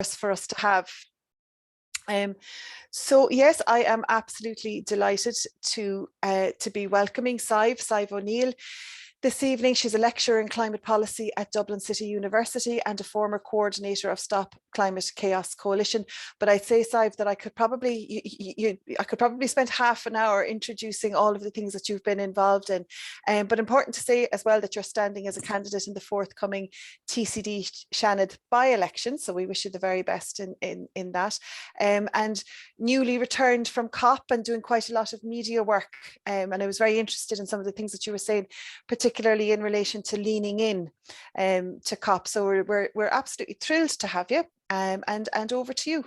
for us to have. So yes, I am absolutely delighted to be welcoming Sadhbh O'Neill this evening. She's a lecturer in climate policy at Dublin City University and a former coordinator of Stop Climate Chaos Coalition. But I'd say, Sadhbh, that I could probably spend half an hour introducing all of the things that you've been involved in. But important to say as well that you're standing as a candidate in the forthcoming TCD Shannon by-election. So we wish you the very best in that. And newly returned from COP and doing quite a lot of media work. And I was very interested in some of the things that you were saying, particularly in relation to leaning in to COP. So we're absolutely thrilled to have you, and over to you.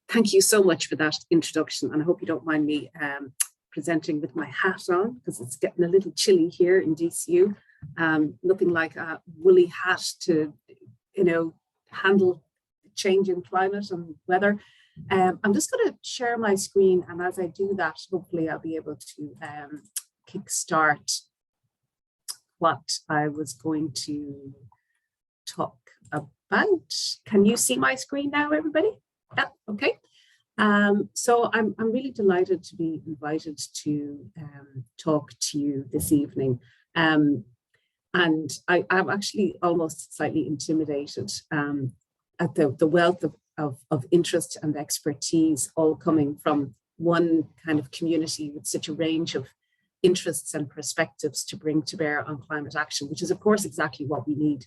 Thank you so much for that introduction, and I hope you don't mind me presenting with my hat on, because it's getting a little chilly here in DCU. Looking like a woolly hat to, handle change in climate and weather. I'm just going to share my screen, and as I do that, hopefully I'll be able to kickstart what I was going to talk about. Can you see my screen now, everybody? Yeah, okay. So I'm really delighted to be invited to talk to you this evening. And I'm actually almost slightly intimidated at the wealth of interest and expertise all coming from one kind of community with such a range of interests and perspectives to bring to bear on climate action, which is of course exactly what we need.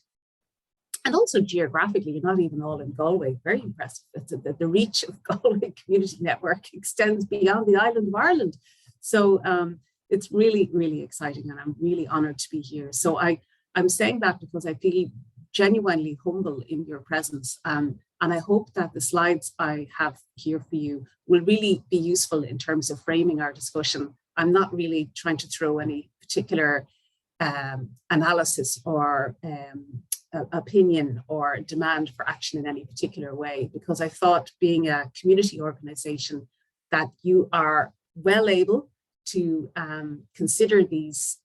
And also geographically, you're not even all in Galway. Very impressive. The reach of Galway Community Network extends beyond the island of Ireland. So it's really, really exciting, and I'm really honoured to be here. So I'm saying that because I feel genuinely humble in your presence. And I hope that the slides I have here for you will really be useful in terms of framing our discussion. I'm not really trying to throw any particular analysis or opinion or demand for action in any particular way, because I thought, being a community organisation, that you are well able to consider these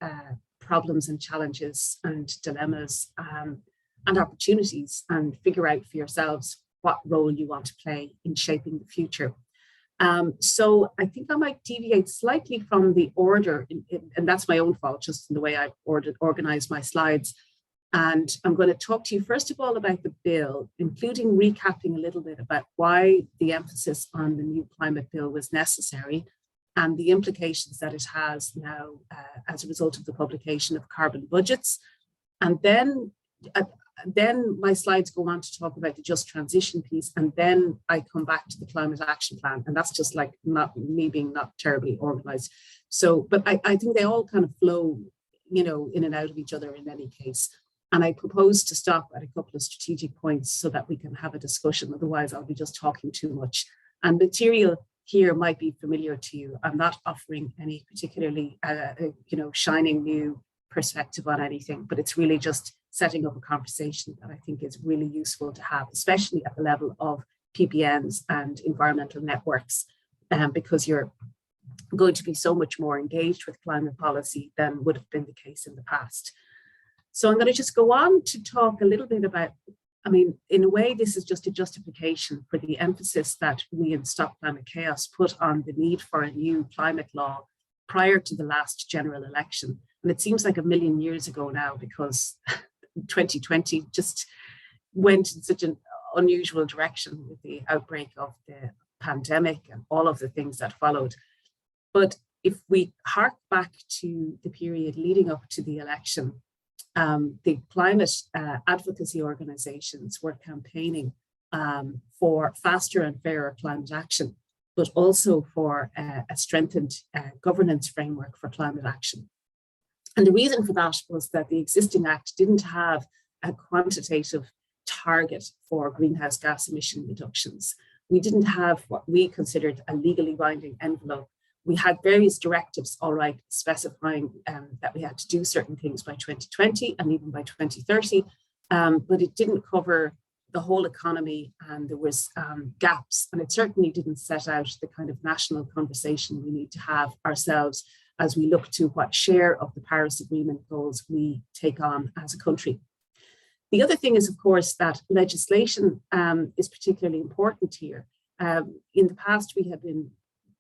problems and challenges and dilemmas and opportunities, and figure out for yourselves what role you want to play in shaping the future. So I think I might deviate slightly from the order, and that's my own fault, just in the way I've organized my slides. And I'm going to talk to you first of all about the bill, including recapping a little bit about why the emphasis on the new climate bill was necessary and the implications that it has now as a result of the publication of carbon budgets. And then my slides go on to talk about the just transition piece, and then I come back to the climate action plan, and that's just like not me being not terribly organized. So, but I think they all kind of flow, in and out of each other in any case. And I propose to stop at a couple of strategic points so that we can have a discussion. Otherwise, I'll be just talking too much. And material here might be familiar to you. I'm not offering any particularly, shining new perspective on anything, but it's really just setting up a conversation that I think is really useful to have, especially at the level of PPNs and environmental networks, because you're going to be so much more engaged with climate policy than would have been the case in the past. So I'm going to just go on to talk a little bit about, in a way, this is just a justification for the emphasis that we in Stop Climate Chaos put on the need for a new climate law prior to the last general election. And it seems like a million years ago now, because 2020 just went in such an unusual direction with the outbreak of the pandemic and all of the things that followed. But if we hark back to the period leading up to the election, the climate advocacy organizations were campaigning for faster and fairer climate action, but also for a strengthened governance framework for climate action. And the reason for that was that the existing Act didn't have a quantitative target for greenhouse gas emission reductions. We didn't have what we considered a legally binding envelope. We had various directives, all right, specifying that we had to do certain things by 2020 and even by 2030, but it didn't cover the whole economy, and there was gaps, and it certainly didn't set out the kind of national conversation we need to have ourselves as we look to what share of the Paris Agreement goals we take on as a country. The other thing is, of course, that legislation is particularly important here. In the past, we have been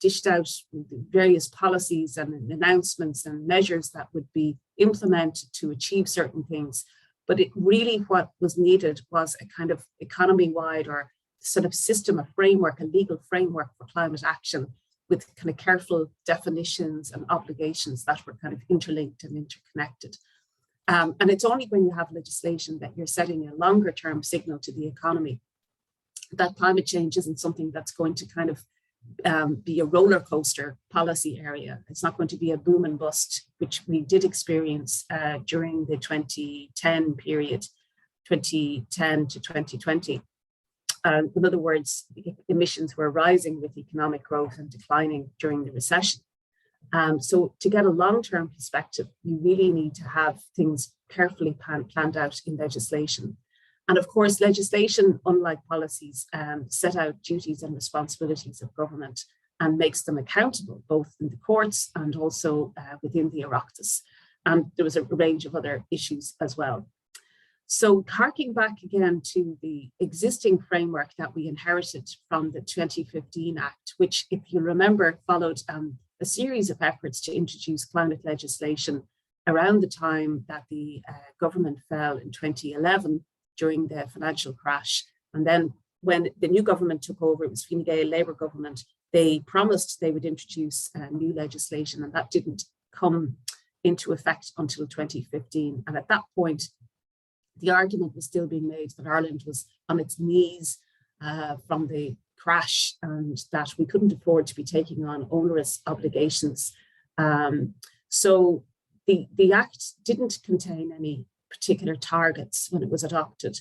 dished out various policies and announcements and measures that would be implemented to achieve certain things. But it really, what was needed was a kind of economy-wide or sort of system, a framework, a legal framework for climate action with kind of careful definitions and obligations that were kind of interlinked and interconnected. And it's only when you have legislation that you're setting a longer term signal to the economy that climate change isn't something that's going to kind of be a roller coaster policy area. It's not going to be a boom and bust, which we did experience during the 2010 period, 2010 to 2020. In other words, emissions were rising with economic growth and declining during the recession. So to get a long-term perspective, you really need to have things carefully planned out in legislation. And of course, legislation, unlike policies, set out duties and responsibilities of government and makes them accountable, both in the courts and also within the Oireachtas. And there was a range of other issues as well. So harking back again to the existing framework that we inherited from the 2015 Act, which, if you remember, followed a series of efforts to introduce climate legislation around the time that the government fell in 2011 during the financial crash. And then when the new government took over, it was Fine Gael Labour government, they promised they would introduce new legislation, and that didn't come into effect until 2015. And at that point, the argument was still being made that Ireland was on its knees from the crash and that we couldn't afford to be taking on onerous obligations. So the Act didn't contain any particular targets when it was adopted.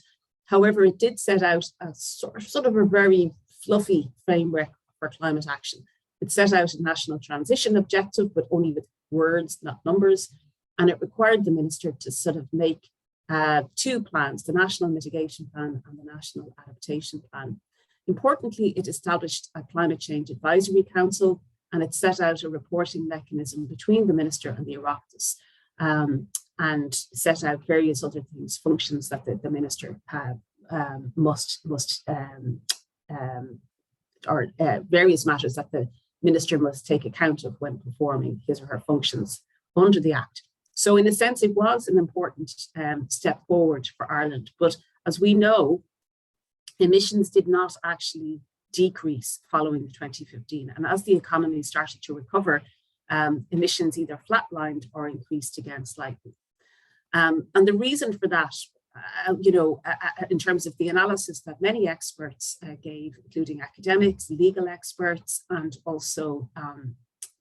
However, it did set out a sort of a very fluffy framework for climate action. It set out a national transition objective, but only with words, not numbers. And it required the minister to sort of make two plans, the National Mitigation Plan and the National Adaptation Plan. Importantly, it established a Climate Change Advisory Council, and it set out a reporting mechanism between the minister and the Oireachtas, and set out various other things, functions that the minister or various matters that the minister must take account of when performing his or her functions under the Act. So in a sense, it was an important step forward for Ireland. But as we know, emissions did not actually decrease following the 2015. And as the economy started to recover, emissions either flatlined or increased again slightly. And the reason for that, in terms of the analysis that many experts gave, including academics, legal experts, and also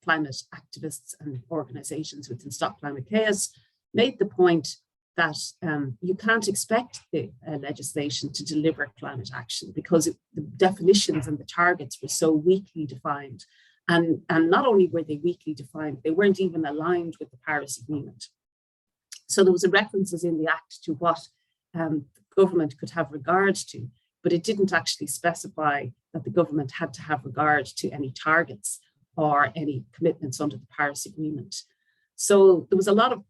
climate activists and organizations within Stop Climate Chaos, made the point that you can't expect the legislation to deliver climate action because the definitions and the targets were so weakly defined. And not only were they weakly defined, they weren't even aligned with the Paris Agreement. So there was a references in the Act to what government could have regard to, but it didn't actually specify that the government had to have regard to any targets or any commitments under the Paris Agreement. So there was a lot of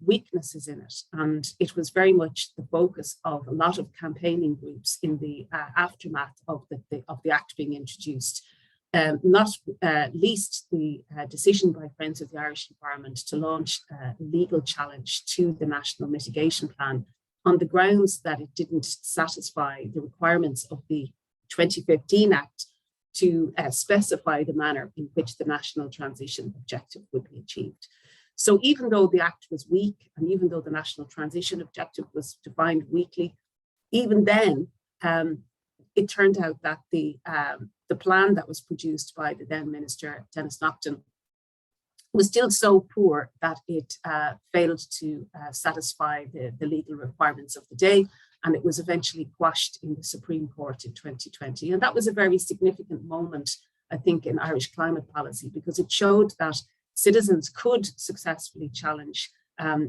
weaknesses in it, and it was very much the focus of a lot of campaigning groups in the aftermath of the Act being introduced. Not least the decision by Friends of the Irish Environment to launch a legal challenge to the National Mitigation Plan on the grounds that it didn't satisfy the requirements of the 2015 Act to specify the manner in which the national transition objective would be achieved. So even though the Act was weak, and even though the national transition objective was defined weakly, even then it turned out that the plan that was produced by the then Minister, Denis Naughton, was still so poor that it failed to satisfy the legal requirements of the day, and it was eventually quashed in the Supreme Court in 2020. And that was a very significant moment, I think, in Irish climate policy, because it showed that citizens could successfully challenge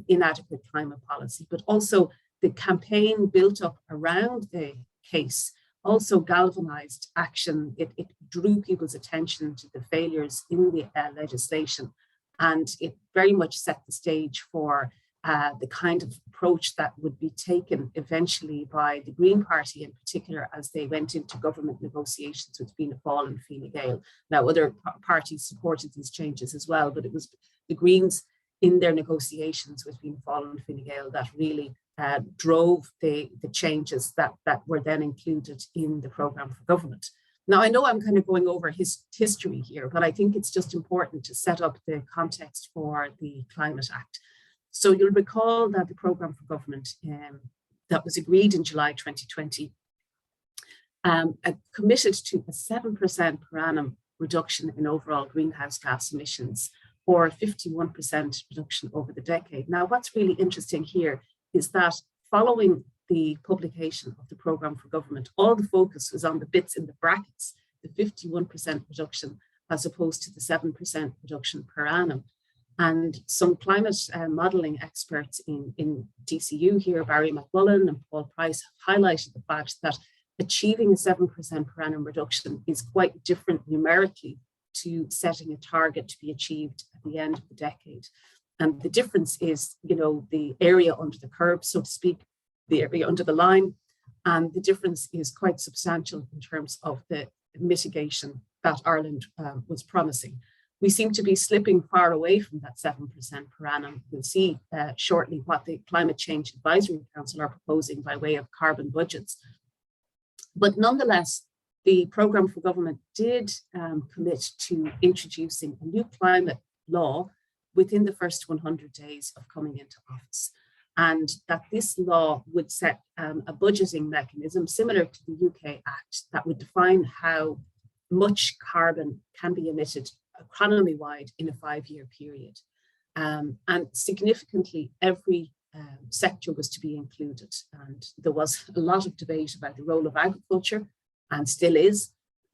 inadequate climate policy, but also the campaign built up around the case also galvanized action. It drew people's attention to the failures in the legislation, and it very much set the stage for the kind of approach that would be taken eventually by the Green Party in particular as they went into government negotiations with Fianna Fáil and Fine Gael. Now, other parties supported these changes as well, but it was the Greens in their negotiations with Fianna Fáil and Fine Gael that really drove the changes that were then included in the programme for government. Now, I know I'm kind of going over history here, but I think it's just important to set up the context for the Climate Act. So you'll recall that the programme for government that was agreed in July 2020 committed to a 7% per annum reduction in overall greenhouse gas emissions, or 51% reduction over the decade. Now, what's really interesting here is that following the publication of the programme for government, all the focus was on the bits in the brackets, the 51% reduction, as opposed to the 7% reduction per annum. And some climate modelling experts in DCU here, Barry McMullen and Paul Price, have highlighted the fact that achieving a 7% per annum reduction is quite different numerically to setting a target to be achieved at the end of the decade. And the difference is, the area under the curve, so to speak, the area under the line. And the difference is quite substantial in terms of the mitigation that Ireland was promising. We seem to be slipping far away from that 7% per annum. We'll see shortly what the Climate Change Advisory Council are proposing by way of carbon budgets. But nonetheless, the programme for government did commit to introducing a new climate law within the first 100 days of coming into office. And that this law would set a budgeting mechanism similar to the UK Act that would define how much carbon can be emitted economy-wide in a 5-year period. And significantly, every sector was to be included. And there was a lot of debate about the role of agriculture, and still is.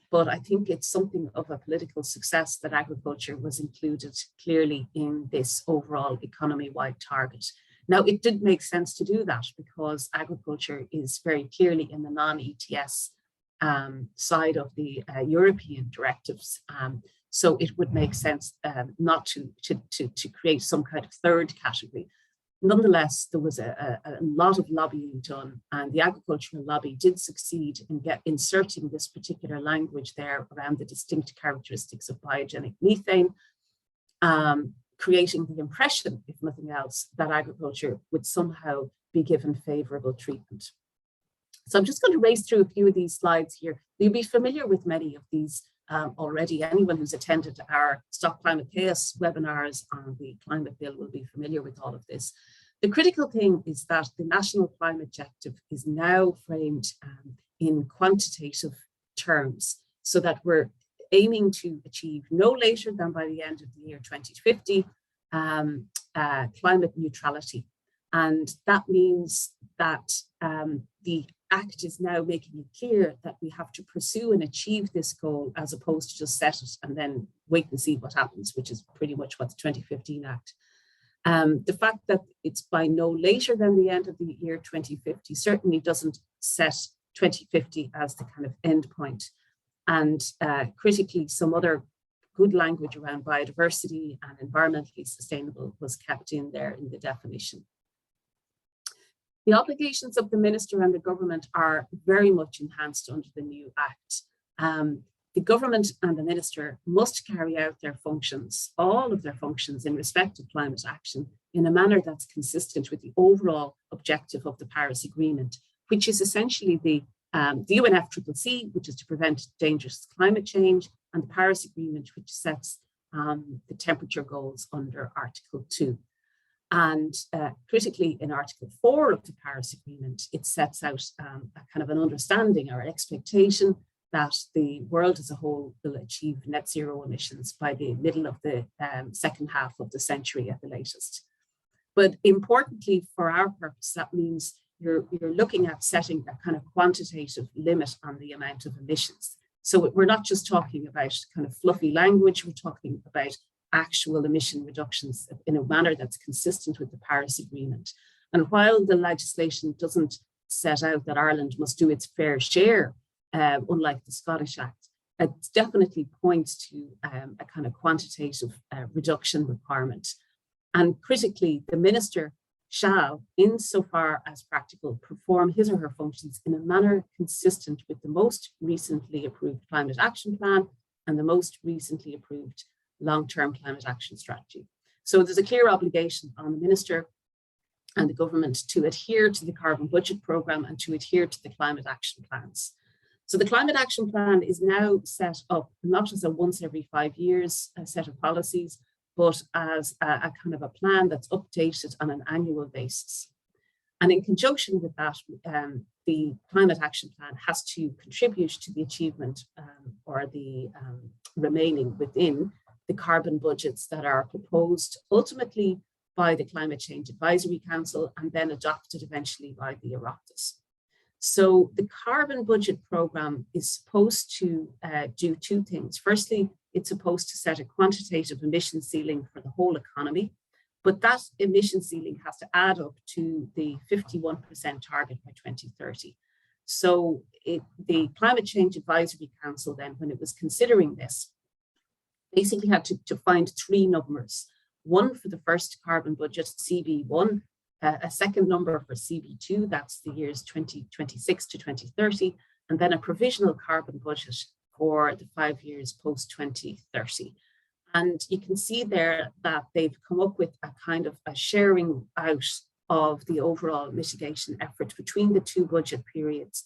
But I think it's something of a political success that agriculture was included clearly in this overall economy-wide target. Now, it did make sense to do that because agriculture is very clearly in the non-ETS side of the European directives. So it would make sense not to create some kind of third category. Nonetheless, there was a lot of lobbying done, and the agricultural lobby did succeed in inserting this particular language there around the distinct characteristics of biogenic methane, creating the impression, if nothing else, that agriculture would somehow be given favourable treatment. So I'm just going to race through a few of these slides here. You'll be familiar with many of these already. Anyone who's attended our Stop Climate Chaos webinars on the climate bill will be familiar with all of this. The critical thing is that the national climate objective is now framed in quantitative terms, so that we're aiming to achieve no later than by the end of the year 2050 climate neutrality. And that means that the Act is now making it clear that we have to pursue and achieve this goal as opposed to just set it and then wait and see what happens, which is pretty much what the 2015 Act. The fact that it's by no later than the end of the year 2050 certainly doesn't set 2050 as the kind of end point. And critically, some other good language around biodiversity and environmentally sustainable was kept in there in the definition. The obligations of the minister and the government are very much enhanced under the new Act. The government and the minister must carry out their functions, all of their functions in respect of climate action, in a manner that's consistent with the overall objective of the Paris Agreement, which is essentially the UNFCCC, which is to prevent dangerous climate change, and the Paris Agreement, which sets the temperature goals under Article 2. And critically, in Article 4 of the Paris Agreement, it sets out a kind of an understanding or expectation that the world as a whole will achieve net zero emissions by the middle of the second half of the century at the latest. But importantly, for our purpose, that means you're looking at setting a kind of quantitative limit on the amount of emissions. So we're not just talking about kind of fluffy language, we're talking about actual emission reductions in a manner that's consistent with the Paris Agreement. And while the legislation doesn't set out that Ireland must do its fair share, unlike the Scottish Act, it definitely points to a kind of quantitative reduction requirement. And critically, the minister shall, insofar as practical, perform his or her functions in a manner consistent with the most recently approved climate action plan and the most recently approved long-term climate action strategy. So there's a clear obligation on the minister and the government to adhere to the carbon budget programme and to adhere to the climate action plans. So the climate action plan is now set up not as a once every 5 years set of policies, but as a kind of a plan that's updated on an annual basis. And in conjunction with that, the climate action plan has to contribute to the achievement or the remaining within the carbon budgets that are proposed ultimately by the Climate Change Advisory Council and then adopted eventually by the Oireachtas. So the carbon budget programme is supposed to do two things. Firstly, it's supposed to set a quantitative emission ceiling for the whole economy, but that emission ceiling has to add up to the 51% target by 2030. So the Climate Change Advisory Council then, when it was considering this, basically had to find three numbers. One for the first carbon budget, CB1, a second number for CB2, that's the years 2026 to 2030, and then a provisional carbon budget for the 5 years post 2030. And you can see there that they've come up with a kind of a sharing out of the overall mitigation effort between the two budget periods,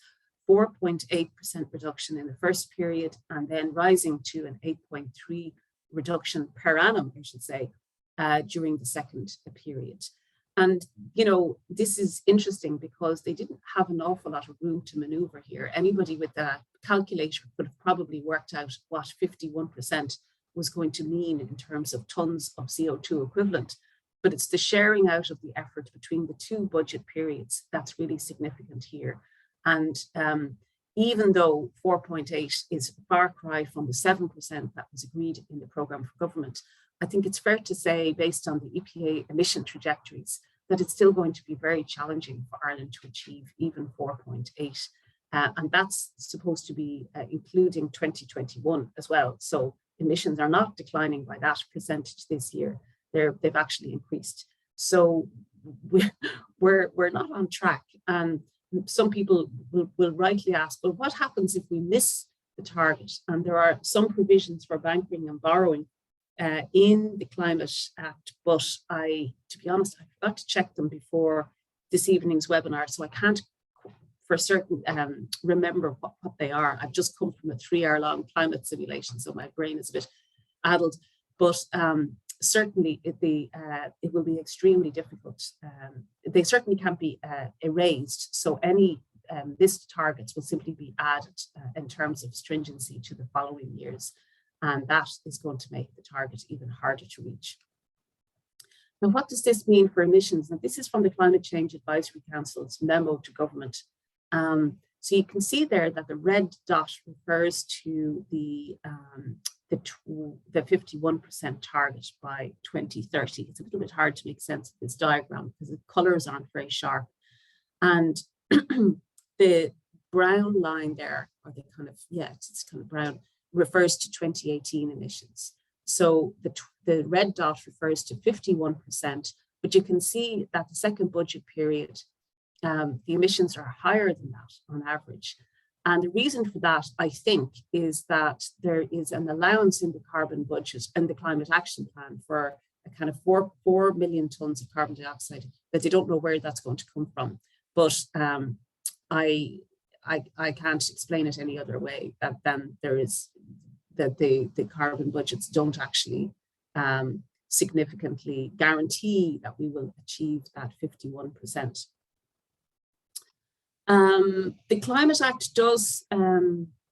4.8% reduction in the first period, and then rising to an 8.3 reduction per annum, I should say, during the second period. And, you know, this is interesting because they didn't have an awful lot of room to maneuver here. Anybody with a calculator could have probably worked out what 51% was going to mean in terms of tons of CO2 equivalent. But it's the sharing out of the effort between the two budget periods that's really significant here. And even though 4.8 is a far cry from the 7% that was agreed in the programme for government, I think it's fair to say, based on the EPA emission trajectories, that it's still going to be very challenging for Ireland to achieve even 4.8. And that's supposed to be including 2021 as well. So emissions are not declining by that percentage this year. They've actually increased. So we're not on track. And some people will rightly ask, well, what happens if we miss the target? And there are some provisions for banking and borrowing in the Climate Act, but to be honest, I forgot to check them before this evening's webinar, so I can't for certain remember what they are. I've just come from a 3-hour-long climate simulation, so my brain is a bit addled, but certainly it will be extremely difficult. They certainly can't be erased, so any missed targets will simply be added in terms of stringency to the following years. And that is going to make the target even harder to reach. Now, what does this mean for emissions? Now, this is from the Climate Change Advisory Council's memo to government. So you can see there that the red dot refers to the 51% target by 2030. It's a little bit hard to make sense of this diagram because the colors aren't very sharp. And the brown line there, or the kind of, it's kind of brown, refers to 2018 emissions. So the red dot refers to 51%, but you can see that the second budget period, the emissions are higher than that on average. And the reason for that, I think, is that there is an allowance in the carbon budget and the climate action plan for a kind of 4 million tons of carbon dioxide that they don't know where that's going to come from. But I can't explain it any other way than there is that the carbon budgets don't actually significantly guarantee that we will achieve that 51%. The Climate Act does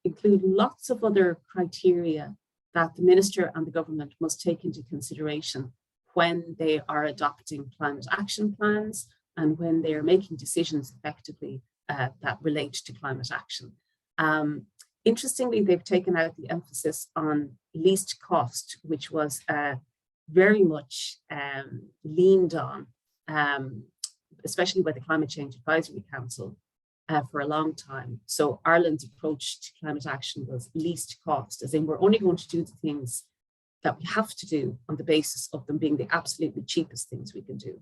include lots of other criteria that the Minister and the government must take into consideration when they are adopting climate action plans and when they are making decisions effectively that relate to climate action. Interestingly, they've taken out the emphasis on least cost, which was very much leaned on, especially by the Climate Change Advisory Council for a long time. So Ireland's approach to climate action was least cost, as in we're only going to do the things that we have to do on the basis of them being the absolutely cheapest things we can do.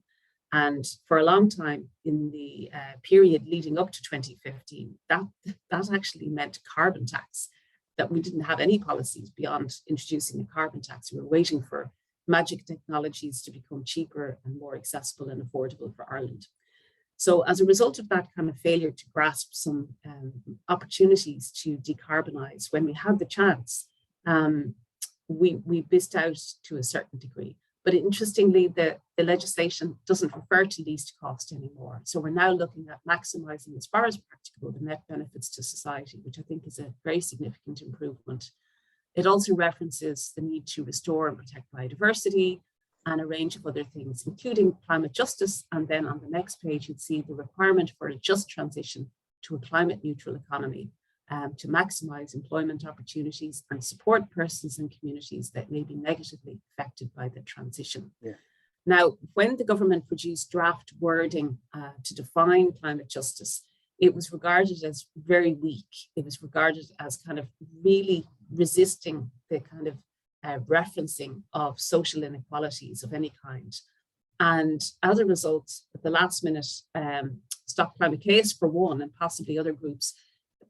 And for a long time in the period leading up to 2015, that actually meant carbon tax, that we didn't have any policies beyond introducing a carbon tax. We were waiting for magic technologies to become cheaper and more accessible and affordable for Ireland. So as a result of that kind of failure to grasp some opportunities to decarbonise when we had the chance, we missed out to a certain degree. But interestingly, the legislation doesn't refer to least cost anymore. So we're now looking at maximising, as far as practicable, the net benefits to society, which I think is a very significant improvement. It also references the need to restore and protect biodiversity and a range of other things, including climate justice. And then on the next page, you'd see the requirement for a just transition to a climate neutral economy, to maximise employment opportunities and support persons and communities that may be negatively affected by the transition. Yeah. Now, when the government produced draft wording to define climate justice, it was regarded as very weak. It was regarded as kind of really resisting the kind of referencing of social inequalities of any kind. And as a result, at the last minute, Stop Climate Case, for one, and possibly other groups,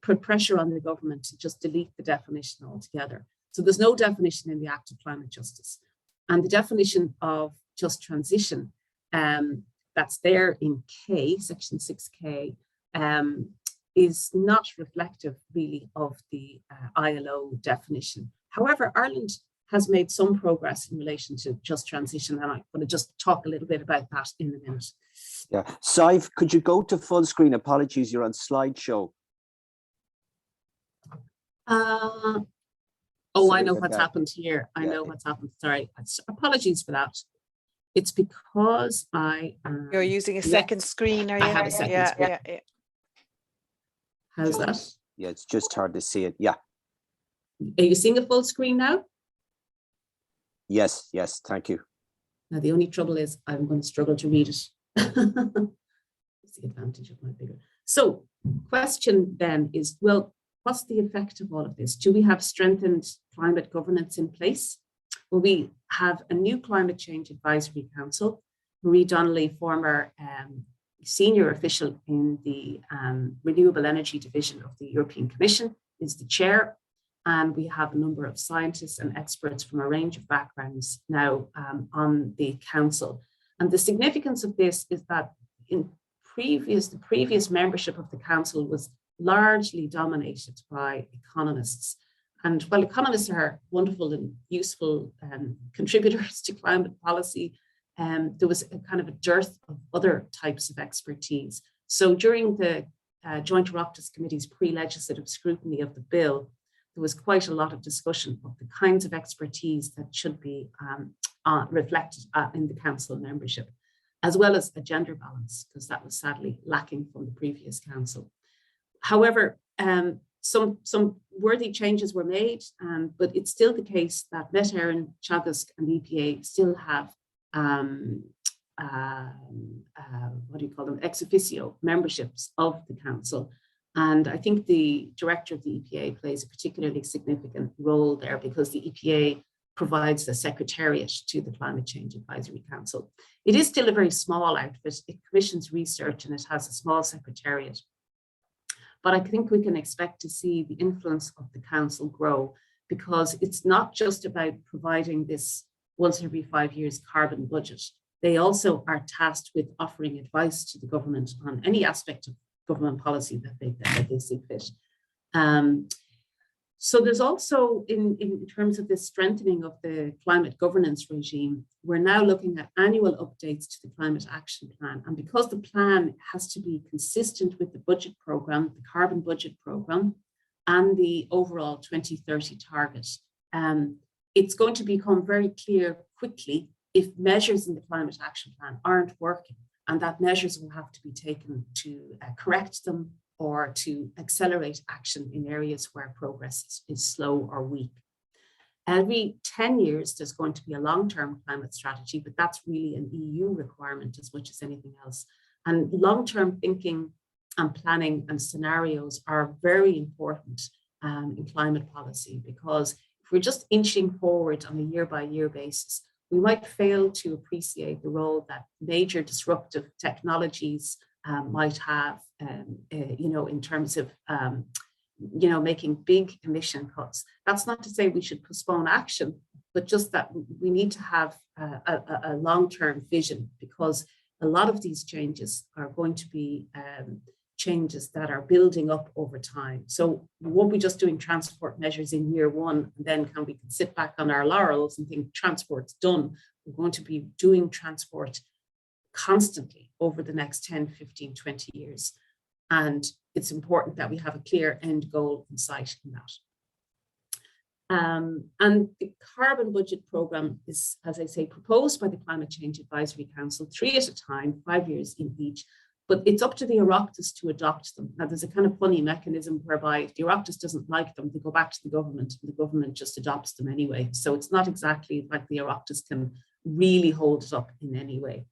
put pressure on the government to just delete the definition altogether. So there's no definition in the Act of Climate Justice. And the definition of just transition that's there in K, section 6K, is not reflective really of the ILO definition. However, Ireland has made some progress in relation to just transition, and I'm going to just talk a little bit about that in a minute. Yeah, Sadhbh, could you go to full screen? Apologies, you're on slideshow. I know what's happened here. I know what's happened. Sorry, apologies for that. It's because you're using a second screen, are you? I have a second screen. Yeah. How's that? Yeah, it's just hard to see it. Yeah. Are you seeing a full screen now? Yes, thank you. Now, the only trouble is I'm going to struggle to read it. That's the advantage of my bigger. So, question then is, well, what's the effect of all of this? Do we have strengthened climate governance in place? Well, we have a new Climate Change Advisory Council. Marie Donnelly, former senior official in the Renewable Energy Division of the European Commission, is the chair. And we have a number of scientists and experts from a range of backgrounds now on the council. And the significance of this is that in the previous membership of the council was largely dominated by economists. And while economists are wonderful and useful contributors to climate policy, there was a kind of a dearth of other types of expertise. So during the Joint Oireachtas Committee's pre-legislative scrutiny of the bill, there was quite a lot of discussion of the kinds of expertise that should be reflected in the council membership, as well as a gender balance, because that was sadly lacking from the previous council. However, some worthy changes were made, but it's still the case that Met Éireann, Teagasc and the EPA still have ex officio memberships of the council. And I think the director of the EPA plays a particularly significant role there, because the EPA provides the secretariat to the Climate Change Advisory Council. It is still a very small outfit. It commissions research and it has a small secretariat. But I think we can expect to see the influence of the council grow, because it's not just about providing this once every 5 years carbon budget. They also are tasked with offering advice to the government on any aspect of government policy that they see fit. So there's also, in terms of this strengthening of the climate governance regime, we're now looking at annual updates to the Climate Action Plan. And because the plan has to be consistent with the budget programme, the carbon budget programme, and the overall 2030 target, it's going to become very clear quickly if measures in the Climate Action Plan aren't working, and that measures will have to be taken to correct them or to accelerate action in areas where progress is slow or weak. Every 10 years, there's going to be a long-term climate strategy, but that's really an EU requirement as much as anything else. And long-term thinking and planning and scenarios are very important in climate policy, because if we're just inching forward on a year-by-year basis, we might fail to appreciate the role that major disruptive technologies might have, in terms of, making big emission cuts. That's not to say we should postpone action, but just that we need to have a long-term vision, because a lot of these changes are going to be changes that are building up over time. So we won't be just doing transport measures in year one, and then we can sit back on our laurels and think transport's done. We're going to be doing transport constantly over the next 10, 15, 20 years. And it's important that we have a clear end goal in sight in that. And the carbon budget programme is, as I say, proposed by the Climate Change Advisory Council, 3 at a time, 5 years in each, but it's up to the Oireachtas to adopt them. Now, there's a kind of funny mechanism whereby if the Oireachtas doesn't like them, they go back to the government, and the government just adopts them anyway. So it's not exactly like the Oireachtas can really hold it up in any way.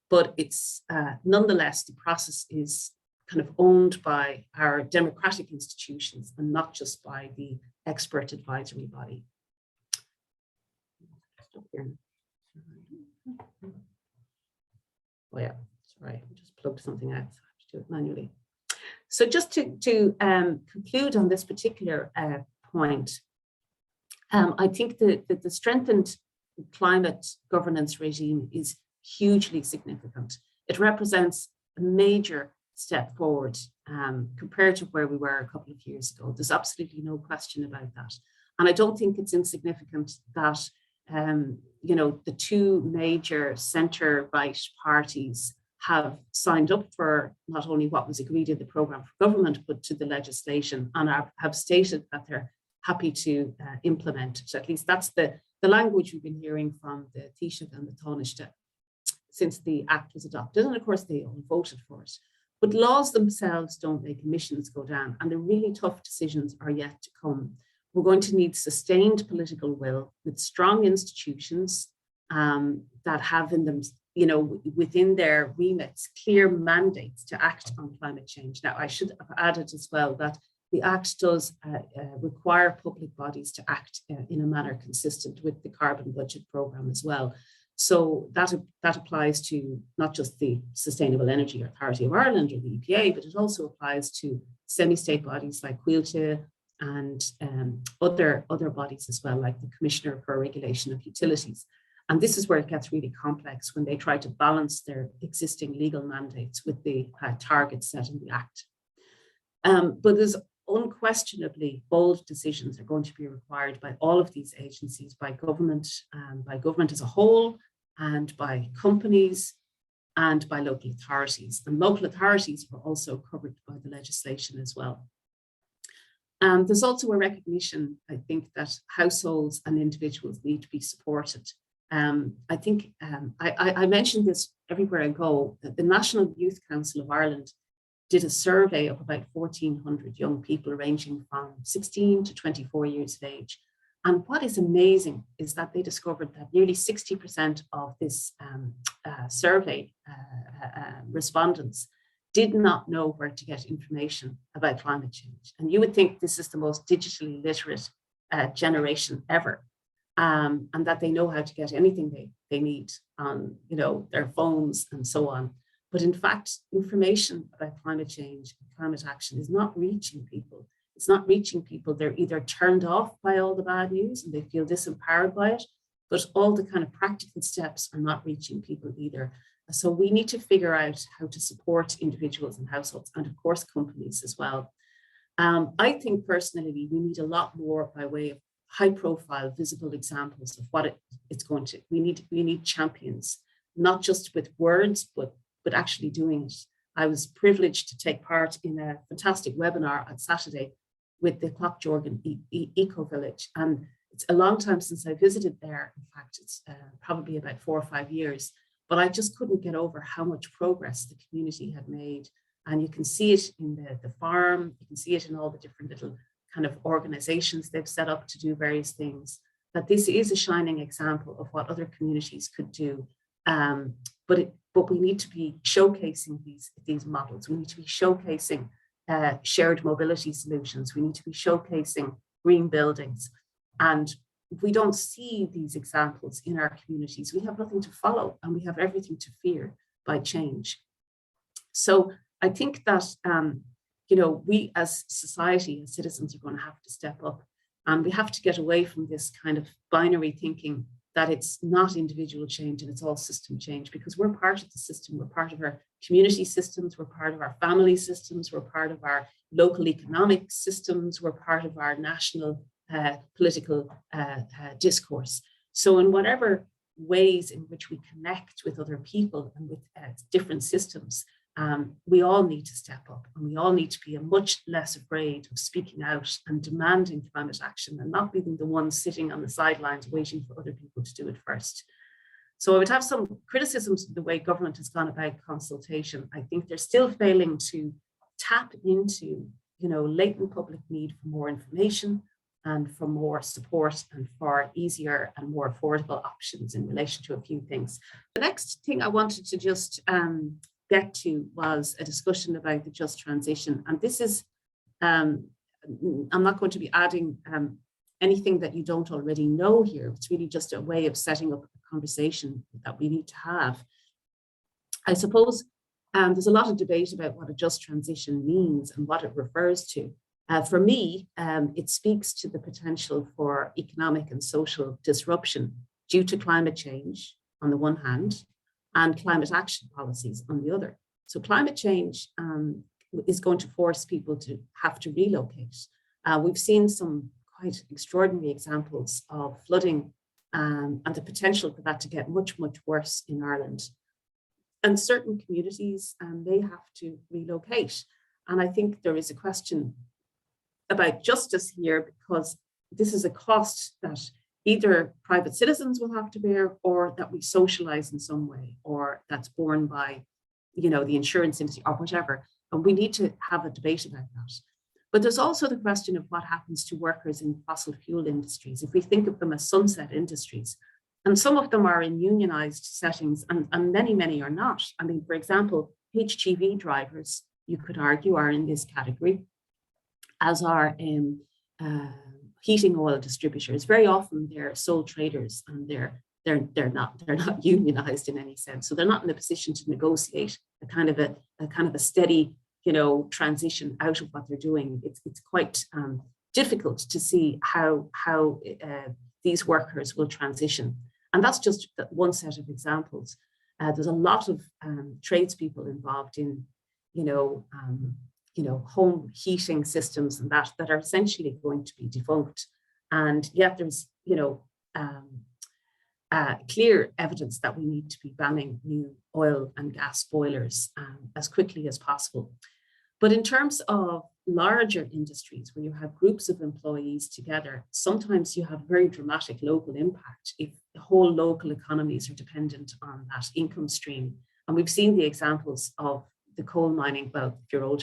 But it's nonetheless, the process is kind of owned by our democratic institutions and not just by the expert advisory body. Oh yeah, sorry, I just plugged something out, so I have to do it manually. So just to conclude on this particular point, I think that the strengthened climate governance regime is hugely significant. It represents a major step forward compared to where we were a couple of years ago. There's absolutely no question about that. And I don't think it's insignificant that, the 2 major centre-right parties have signed up for not only what was agreed in the programme for government, but to the legislation, and have stated that they're happy to implement it. At least that's the language we've been hearing from the Taoiseach and the Taoiseach since the Act was adopted. And of course, they all voted for it. But laws themselves don't make emissions go down, and the really tough decisions are yet to come. We're going to need sustained political will with strong institutions that have in them, within their remits, clear mandates to act on climate change. Now, I should have added as well that the Act does require public bodies to act in a manner consistent with the carbon budget programme as well. So that applies to not just the Sustainable Energy Authority of Ireland or the EPA, but it also applies to semi-state bodies like Cuillte and other bodies as well, like the Commissioner for Regulation of Utilities. And this is where it gets really complex when they try to balance their existing legal mandates with the targets set in the Act. But there's unquestionably bold decisions are going to be required by all of these agencies, by government as a whole, and by companies, and by local authorities. And local authorities were also covered by the legislation as well. There's also a recognition, I think, that households and individuals need to be supported. I think I mentioned this everywhere I go, that the National Youth Council of Ireland did a survey of about 1,400 young people ranging from 16 to 24 years of age. And what is amazing is that they discovered that nearly 60% of this survey respondents did not know where to get information about climate change. And you would think this is the most digitally literate generation ever, and that they know how to get anything they need on their phones and so on. But in fact, information about climate change and climate action is not reaching people. It's not reaching people. They're either turned off by all the bad news and they feel disempowered by it, but all the kind of practical steps are not reaching people either. So we need to figure out how to support individuals and households, and of course companies as well. I think personally, we need a lot more by way of high profile, visible examples of what it's going to. We need champions, not just with words, but actually doing it. I was privileged to take part in a fantastic webinar on Saturday with the Clockjorgan Eco Village. And it's a long time since I visited there. In fact, it's probably about 4 or 5 years, but I just couldn't get over how much progress the community had made. And you can see it in the farm, you can see it in all the different little kind of organizations they've set up to do various things, that this is a shining example of what other communities could do. But we need to be showcasing these models. We need to be showcasing shared mobility solutions. We need to be showcasing green buildings. And if we don't see these examples in our communities, we have nothing to follow and we have everything to fear by change. So I think that, we as society, as citizens, are going to have to step up, and we have to get away from this kind of binary thinking that it's not individual change and it's all system change, because we're part of the system. We're part of our community systems. We're part of our family systems. We're part of our local economic systems. We're part of our national political discourse. So in whatever ways in which we connect with other people and with different systems, we all need to step up, and we all need to be much less afraid of speaking out and demanding climate action, and not being the ones sitting on the sidelines waiting for other people to do it first. So I would have some criticisms of the way government has gone about consultation. I think they're still failing to tap into, latent public need for more information and for more support and for easier and more affordable options in relation to a few things. The next thing I wanted to just get to was a discussion about the just transition. And this is, I'm not going to be adding anything that you don't already know here. It's really just a way of setting up a conversation that we need to have. I suppose there's a lot of debate about what a just transition means and what it refers to. For me, it speaks to the potential for economic and social disruption due to climate change on the one hand, and climate action policies on the other. So climate change is going to force people to have to relocate. We've seen some quite extraordinary examples of flooding and the potential for that to get much, much worse in Ireland. And certain communities, they have to relocate. And I think there is a question about justice here, because this is a cost that either private citizens will have to bear, or that we socialize in some way, or that's borne by, the insurance industry or whatever. And we need to have a debate about that. But there's also the question of what happens to workers in fossil fuel industries, if we think of them as sunset industries. And some of them are in unionized settings, and many, many are not. I mean, for example, HGV drivers, you could argue, are in this category, as are heating oil distributors. Very often they're sole traders, and they're not unionized in any sense. So they're not in a position to negotiate a kind of a steady, transition out of what they're doing. It's quite difficult to see how these workers will transition. And that's just one set of examples. There's a lot of tradespeople involved in, home heating systems and that are essentially going to be defunct. And yet there's, clear evidence that we need to be banning new oil and gas boilers as quickly as possible. But in terms of larger industries where you have groups of employees together, sometimes you have very dramatic local impact if the whole local economies are dependent on that income stream. And we've seen the examples of the coal mining. Well, if you're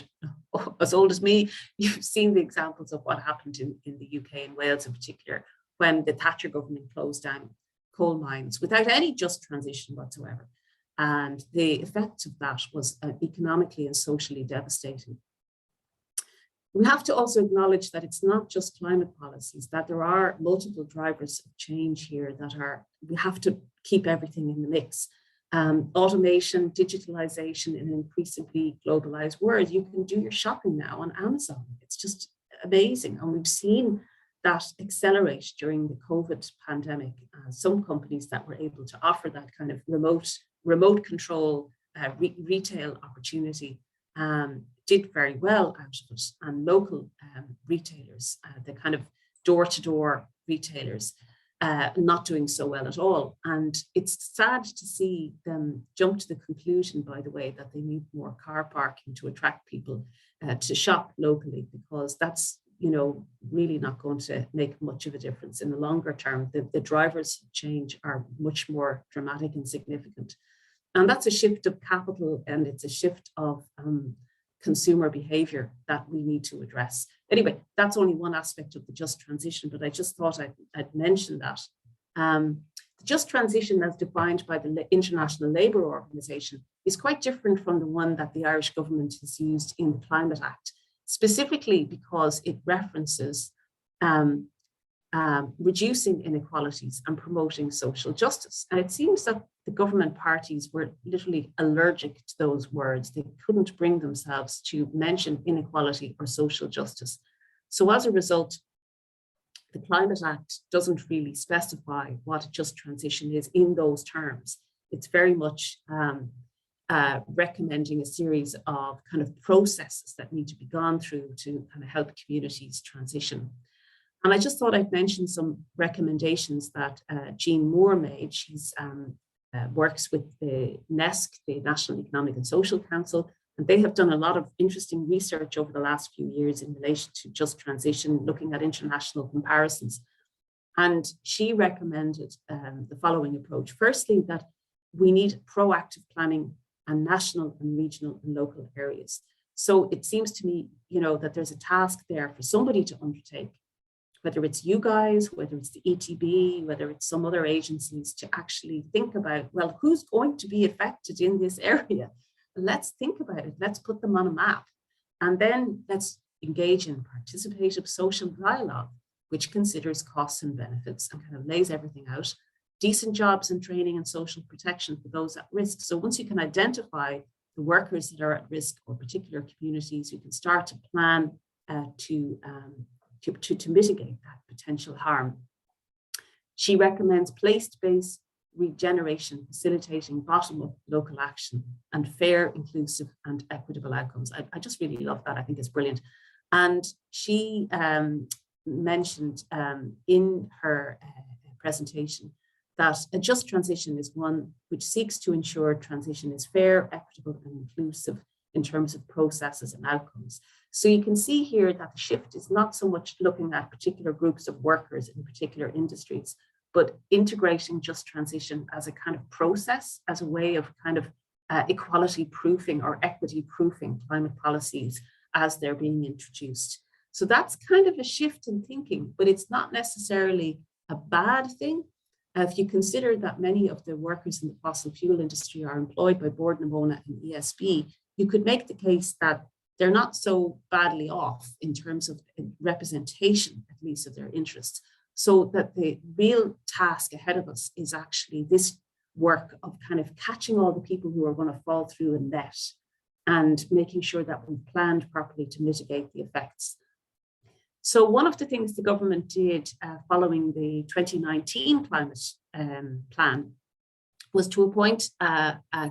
as old as me, you've seen the examples of what happened in the UK and Wales in particular, when the Thatcher government closed down coal mines without any just transition whatsoever. And the effect of that was economically and socially devastating. We have to also acknowledge that it's not just climate policies, that there are multiple drivers of change here we have to keep everything in the mix. Automation, digitalization in an increasingly globalized world. You can do your shopping now on Amazon. It's just amazing. And we've seen that accelerate during the COVID pandemic. Some companies that were able to offer that kind of remote control retail opportunity did very well out of it. And local retailers, the kind of door-to-door retailers, not doing so well at all. And it's sad to see them jump to the conclusion, by the way, that they need more car parking to attract people to shop locally, because that's, really not going to make much of a difference in the longer term. The drivers of change are much more dramatic and significant. And that's a shift of capital, and it's a shift of consumer behavior that we need to address. Anyway, that's only one aspect of the just transition, but I just thought I'd mention that. The just transition as defined by the International Labour Organization is quite different from the one that the Irish government has used in the Climate Act, specifically because it references reducing inequalities and promoting social justice. And it seems that the government parties were literally allergic to those words. They couldn't bring themselves to mention inequality or social justice. So as a result, the Climate Act doesn't really specify what a just transition is in those terms. It's very much recommending a series of kind of processes that need to be gone through to kind of help communities transition. And I just thought I'd mention some recommendations that Jean Moore made. She's works with the NESC, the National Economic and Social Council, and they have done a lot of interesting research over the last few years in relation to just transition, looking at international comparisons. And she recommended the following approach. Firstly, that we need proactive planning and national and regional and local areas. So it seems to me, that there's a task there for somebody to undertake, whether it's you guys, whether it's the ETB, whether it's some other agencies, to actually think about, well, who's going to be affected in this area? Let's think about it. Let's put them on a map. And then let's engage in participative social dialogue, which considers costs and benefits and kind of lays everything out. Decent jobs and training and social protection for those at risk. So once you can identify the workers that are at risk or particular communities, you can start to plan to mitigate that potential harm. She recommends place-based regeneration, facilitating bottom-up local action and fair, inclusive and equitable outcomes. I just really love that. I think it's brilliant. And she mentioned in her presentation that a just transition is one which seeks to ensure transition is fair, equitable and inclusive in terms of processes and outcomes. So you can see here that the shift is not so much looking at particular groups of workers in particular industries, but integrating just transition as a kind of process, as a way of kind of equality proofing or equity proofing climate policies as they're being introduced. So that's kind of a shift in thinking, but it's not necessarily a bad thing. If you consider that many of the workers in the fossil fuel industry are employed by Bord na Móna and ESB, you could make the case that they're not so badly off in terms of representation, at least of their interests. So that the real task ahead of us is actually this work of kind of catching all the people who are going to fall through a net and making sure that we've planned properly to mitigate the effects. So one of the things the government did following the 2019 climate plan was to appoint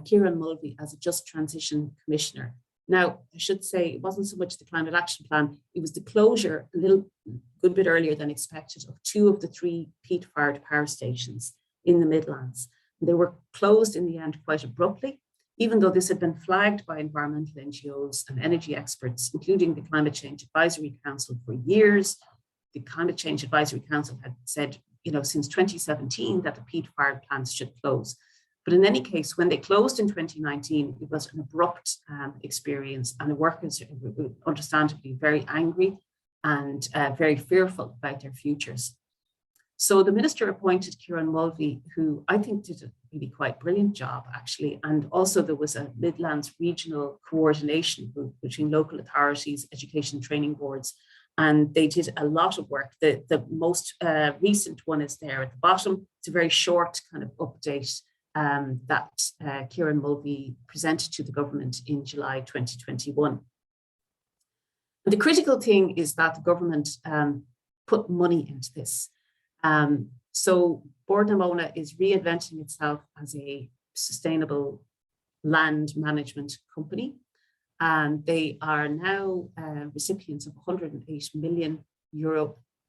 Kieran Mulvey as a Just Transition Commissioner. Now, I should say it wasn't so much the Climate Action Plan, it was the closure a good bit earlier than expected of 2 of the 3 peat-fired power stations in the Midlands. They were closed in the end quite abruptly, even though this had been flagged by environmental NGOs and energy experts, including the Climate Change Advisory Council for years. The Climate Change Advisory Council had said, since 2017 that the peat-fired plants should close. But in any case, when they closed in 2019, it was an abrupt experience, and the workers were understandably very angry and very fearful about their futures. So the minister appointed Kieran Mulvey, who I think did a really quite brilliant job, actually. And also there was a Midlands regional coordination group between local authorities, education training boards, and they did a lot of work. The most recent one is there at the bottom. It's a very short kind of update that Kieran Mulvey presented to the government in July 2021. And the critical thing is that the government put money into this. So Bord na Móna is reinventing itself as a sustainable land management company. And they are now recipients of €108 million,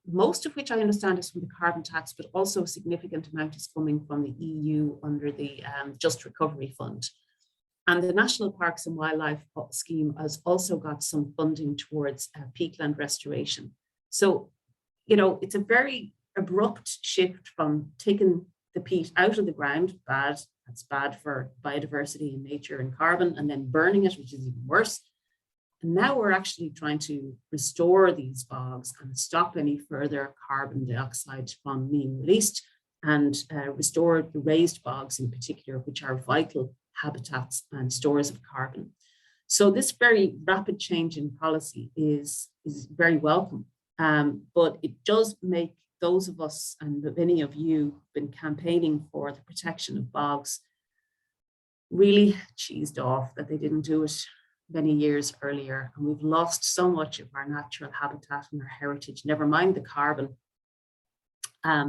most of which I understand is from the carbon tax, but also a significant amount is coming from the EU under the Just Recovery Fund. And the National Parks and Wildlife Scheme has also got some funding towards peatland restoration. So, it's a very abrupt shift from taking the peat out of the ground, that's bad for biodiversity and nature and carbon, and then burning it, which is even worse. And now we're actually trying to restore these bogs and stop any further carbon dioxide from being released, and restore the raised bogs in particular, which are vital habitats and stores of carbon. So this very rapid change in policy is very welcome, but it does make those of us, and many of you, been campaigning for the protection of bogs, really cheesed off that they didn't do it many years earlier. And we've lost so much of our natural habitat and our heritage, never mind the carbon,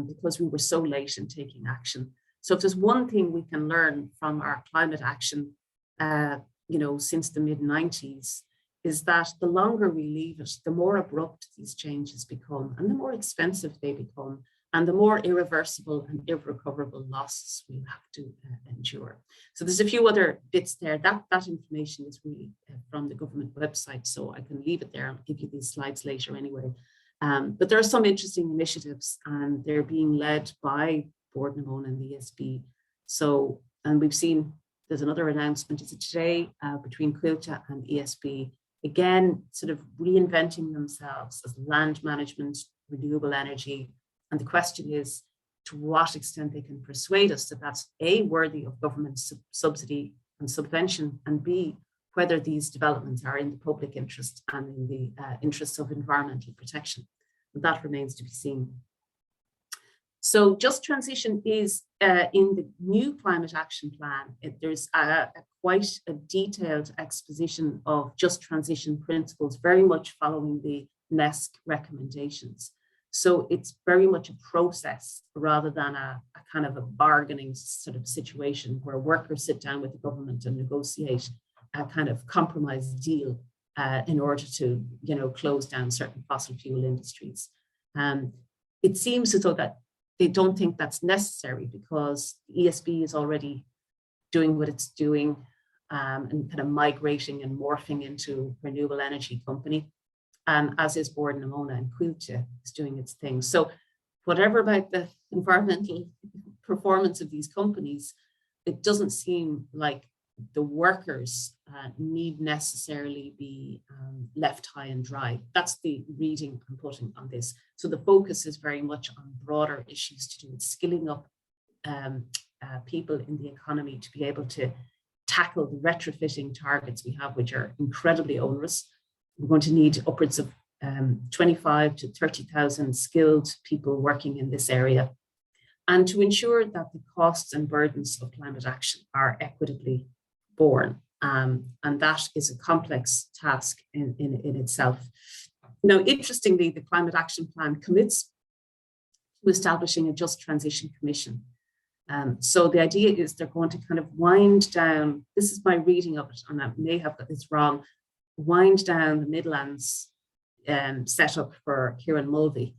because we were so late in taking action. So if there's one thing we can learn from our climate action, since the mid-90s, is that the longer we leave it, the more abrupt these changes become, and the more expensive they become, and the more irreversible and irrecoverable losses we'll have to endure. So there's a few other bits there. That information is really from the government website, so I can leave it there. I'll give you these slides later anyway. But there are some interesting initiatives, and they're being led by Bord na Móna and the ESB. So, and we've seen there's another announcement, is it today, between Quilta and ESB, again, sort of reinventing themselves as land management, renewable energy. And the question is to what extent they can persuade us that that's A, worthy of government subsidy and subvention, and B, whether these developments are in the public interest and in the interests of environmental protection. And that remains to be seen. So just transition is in the new climate action plan. There's quite a detailed exposition of just transition principles, very much following the NESC recommendations. So it's very much a process rather than a kind of a bargaining sort of situation where workers sit down with the government and negotiate a kind of compromise deal in order to, close down certain fossil fuel industries. It seems as though that they don't think that's necessary because the ESB is already doing what it's doing and kind of migrating and morphing into a renewable energy company. As is Bord na Móna, and Quilta is doing its thing. So whatever about the environmental performance of these companies, it doesn't seem like the workers need necessarily be left high and dry. That's the reading I'm putting on this. So the focus is very much on broader issues to do with skilling up people in the economy to be able to tackle the retrofitting targets we have, which are incredibly onerous. We're going to need upwards of 25 to 30,000 skilled people working in this area, and to ensure that the costs and burdens of climate action are equitably borne. And that is a complex task in itself. Now, interestingly, the Climate Action Plan commits to establishing a Just Transition Commission. So the idea is they're going to kind of wind down, this is my reading of it, and I may have got this wrong, wind down the Midlands setup for Kieran Mulvey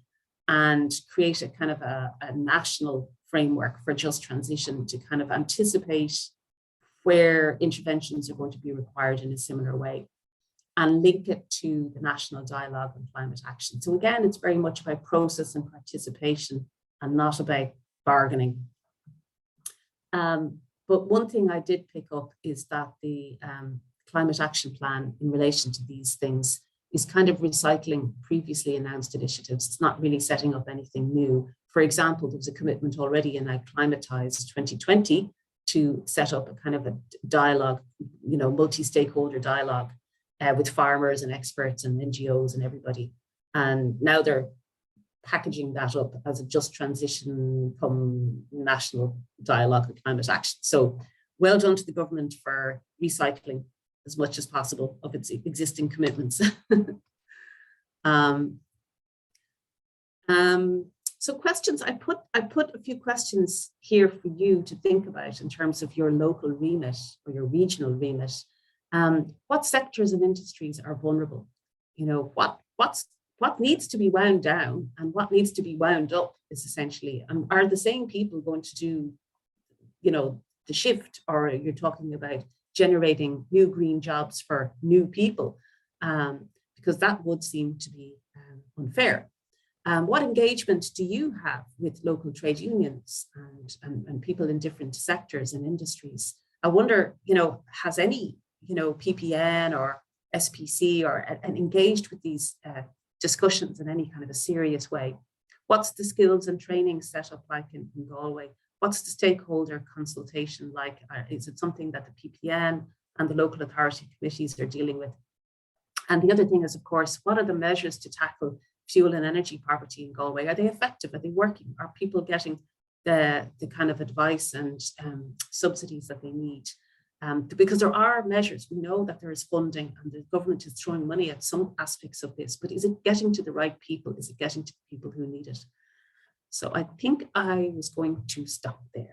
and create a kind of a national framework for just transition to kind of anticipate where interventions are going to be required in a similar way and link it to the national dialogue on climate action. So again, it's very much about process and participation and not about bargaining. But one thing I did pick up is that the climate action plan in relation to these things is kind of recycling previously announced initiatives. It's not really setting up anything new. For example, there was a commitment already in Acclimatize 2020 to set up a kind of a dialogue, multi-stakeholder dialogue with farmers and experts and NGOs and everybody. And now they're packaging that up as a just transition come national dialogue on climate action. So well done to the government for recycling as much as possible of its existing commitments. So questions, I put a few questions here for you to think about in terms of your local remit or your regional remit. What sectors and industries are vulnerable? What needs to be wound down and what needs to be wound up is essentially, and are the same people going to do, the shift, or you're talking about generating new green jobs for new people, because that would seem to be unfair. What engagement do you have with local trade unions and people in different sectors and industries? I wonder, has any, PPN or SPC or engaged with these discussions in any kind of a serious way? What's the skills and training setup like in Galway? What's the stakeholder consultation like? Is it something that the PPN and the local authority committees are dealing with? And the other thing is, of course, what are the measures to tackle fuel and energy poverty in Galway? Are they effective? Are they working? Are people getting the kind of advice and subsidies that they need? Because there are measures. We know that there is funding and the government is throwing money at some aspects of this, but is it getting to the right people? Is it getting to the people who need it? So I think I was going to stop there.